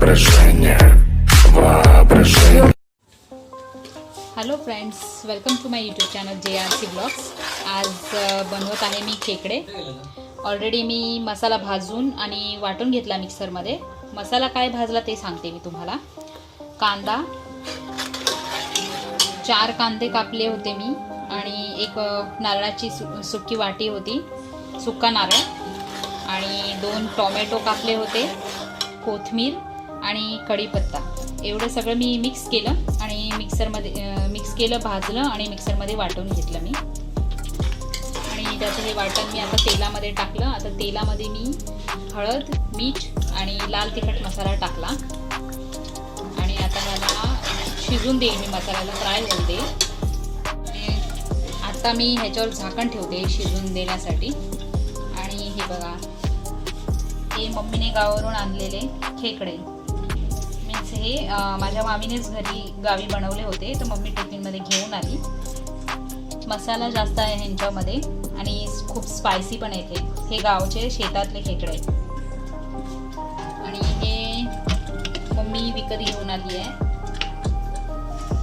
Hello friends, welcome to my YouTube channel JRC blogs. आज बनवत आहे मी खेकडे. ऑलरेडी मी मसाला भाजून आणि वाटून घेतला मिक्सरमध्ये. मसाला काय भाजला ते सांगते मी तुम्हाला. कांदा, 4 कांदे कापले होते मी आणि एक नारळाची सुकी वाटी होती, सुका नारळ, आणि 2 टोमॅटो कापले होते, कोथिंबीर आणि कढीपत्ता. एवढं सगळं मी मिक्स केलं आणि मिक्स केलं, भाजलं आणि मिक्सरमध्ये वाटून घेतलं मी. आणि त्याचं हे वाटण मी आता तेलामध्ये टाकलं. आता तेलामध्ये मी हळद, मीठ आणि लाल तिखट मसाला टाकला आणि आता मला शिजून देईल मी, मसाल्याला फ्राय होऊ दे. आता मी ह्याच्यावर झाकण ठेवते शिजून देण्यासाठी. आणि हे बघा, हे मम्मीने गावावरून आणलेले खेकडे. मीन्स हे माझ्या मामीनेच गावी बनवले होते, तर मम्मी टिफिनमध्ये घेऊन आली. मसाला जास्त आहे ह्यांच्यामध्ये आणि खूप स्पायसी पण येते. हे गावचे शेतातले खेकडे आहेत आणि हे मम्मी विकत घेऊन आली आहे.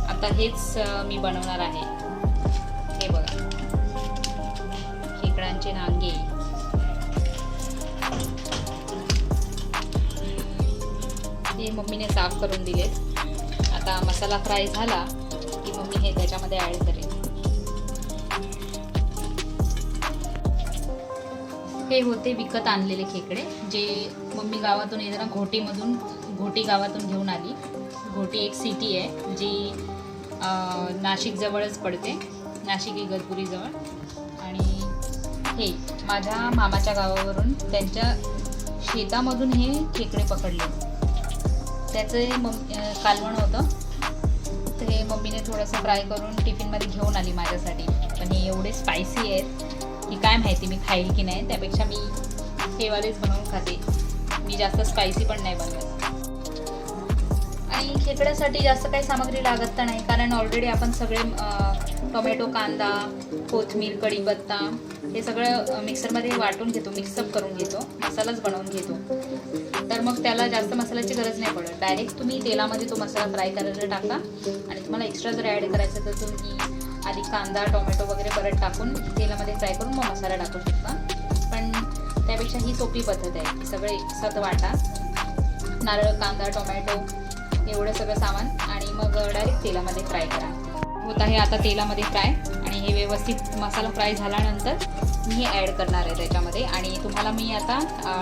आता हेच मी बनवणार आहे. हे बघा, खेकड्यांचे नांगे. हे मम्मीने साफ करून दिलेत. आता मसाला फ्राय झाला की मम्मी हे त्याच्यामध्ये ॲड करेल. हे होते विकत आणलेले खेकडे, जे मम्मी गावातून येताना घोटी गावातून घेऊन आली. घोटी एक सिटी आहे जी नाशिक जवळच पडते, नाशिक इगतपुरी जवळ. आणि हे माझ्या मामाच्या गावावरून त्यांच्या शेतामधून हे खेकडे पकडले. त्याचं कालवण होतं, तर हे मम्मीने थोडंसं फ्राय करून टिफिनमध्ये घेऊन आली माझ्यासाठी. पण हे एवढे स्पायसी आहेत की काय माहिती मी खाईल की नाही. त्यापेक्षा मी हे वालेच बनवून खाते. मी जास्त स्पायसी पण नाही बनवत. आणि खेकड्यासाठी जास्त काही सामग्री लागत तर नाही, कारण ऑलरेडी आपण सगळे टोमॅटो, कांदा, कोथिंबीर, कढीपत्ता हे सगळं मिक्सरमध्ये वाटून घेतो, मिक्सअप करून घेतो, मसालाच बनवून घेतो. तर मग त्याला जास्त मसाल्याची गरज नाही पडत. डायरेक्ट तुम्ही तेलामध्ये तो मसाला फ्राय करायला टाका. आणि तुम्हाला एक्स्ट्रा जर ॲड करायचं तर तुम्ही आधी कांदा, टोमॅटो वगैरे परत टाकून तेलामध्ये फ्राय करून मग मसाला टाकू शकता. पण त्यापेक्षा ही सोपी पद्धत आहे की सगळं एकसाथ वाटा, नारळ, कांदा, टोमॅटो एवढं सगळं सामान, आणि मग डायरेक्ट तेलामध्ये फ्राय करा. होत आहे आता तेलामध्ये फ्राय. आणि हे व्यवस्थित मसाला फ्राय झाल्यानंतर मी हे ॲड करणार आहे त्याच्यामध्ये. आणि तुम्हाला मी आता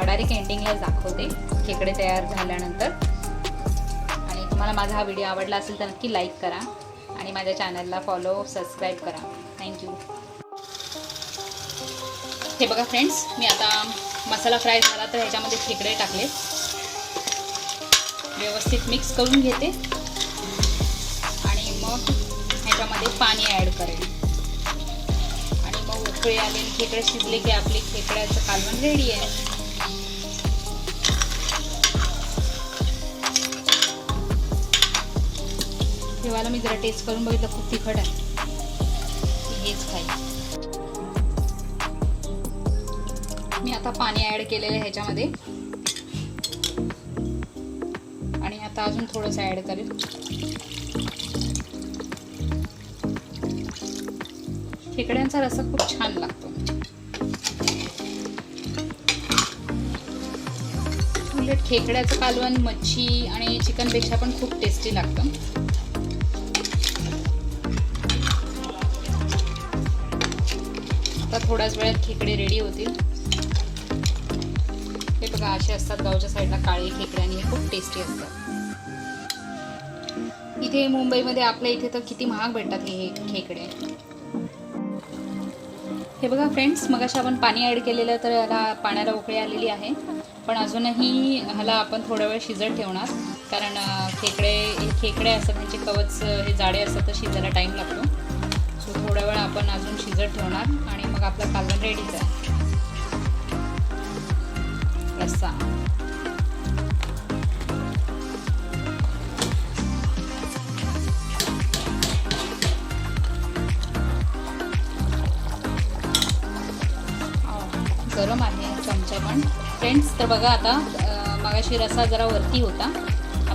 डायरेक्ट एंडिंगलाच दाखवते खेकडे तयार झाल्यानंतर. आणि तुम्हाला माझा हा व्हिडिओ आवडला असेल तर नक्की लाईक करा आणि माझ्या चॅनलला फॉलो, सबस्क्राईब करा. थँक्यू. हे बघा फ्रेंड्स, मी आता मसाला फ्राय झाला तर ह्याच्यामध्ये खेकडे टाकले, व्यवस्थित मिक्स करून घेते आणि मग ह्याच्यामध्ये पाणी ॲड करेल. आणि मग उकळी आले, खेकडे शिजले की आपले खेकड्याचं कालवण रेडी आहे. तेव्हाला मी जरा टेस्ट करून बघितलं, खूप तिखट आहे, हेच खाईल. मी आता पाणी ॲड केलेलं आहे ह्याच्यामध्ये आणि आता अजून थोडंसं ॲड करेल. खेकड्यांचा रस्सा खूप छान लागतो. उलट खेकड्याचं कालवण मच्छी आणि चिकनपेक्षा पण खूप टेस्टी लागतं. आता थोड्याच वेळात खेकडे रेडी होतील. हे बघा, असे असतात गावच्या साईडला काळे खेकडे आणि हे खूप टेस्टी असतात. इथे मुंबईमध्ये आपल्या इथे तर किती महाग भेटतात हे खेकडे. हे बघा फ्रेंड्स, मगाशी आपण पाणी ॲड केलेलं, तर ह्याला पाण्याला उकळी आलेली आहे. पण अजूनही ह्याला आपण थोडा वेळ शिजत ठेवणार, कारण खेकडे असतात, त्यांचे कवच हे जाडे असतात, तर शिजायला टाईम लागतो. सो थोडा वेळ आपण अजून शिजत ठेवणार आणि मग आपलं कालवण रेडीच आहे. रस्सा गरम आहे चमचा पण. फ्रेंड्स, तर बघा आता मगाशी रस्सा जरा वरती होता,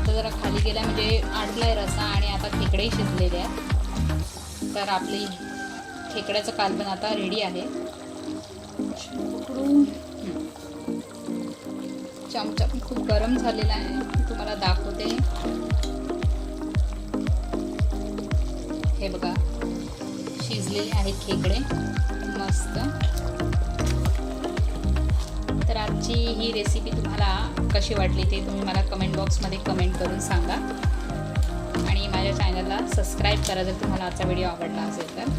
आता जरा खाली गेला म्हणजे आटलाय रसा आणि आता खेकडेही शिजलेले आहेत. तर आपली खेकड्याचं कालवण आता रेडी आहे. चमचा पण खूप गरम झालेला आहे, मी तुम्हाला दाखवते. हे बघा शिजलेले आहेत खेकडे मस्त. तर आजची ही रेसिपी तुम्हाला कशी वाटली ते तुम्ही मला कमेंट बॉक्समध्ये कमेंट करून सांगा. आणि माझ्या चॅनलला सबस्क्राईब करा जर तुम्हाला आजचा व्हिडिओ आवडला असेल तर.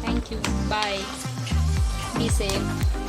थँक्यू. बाय. Be safe.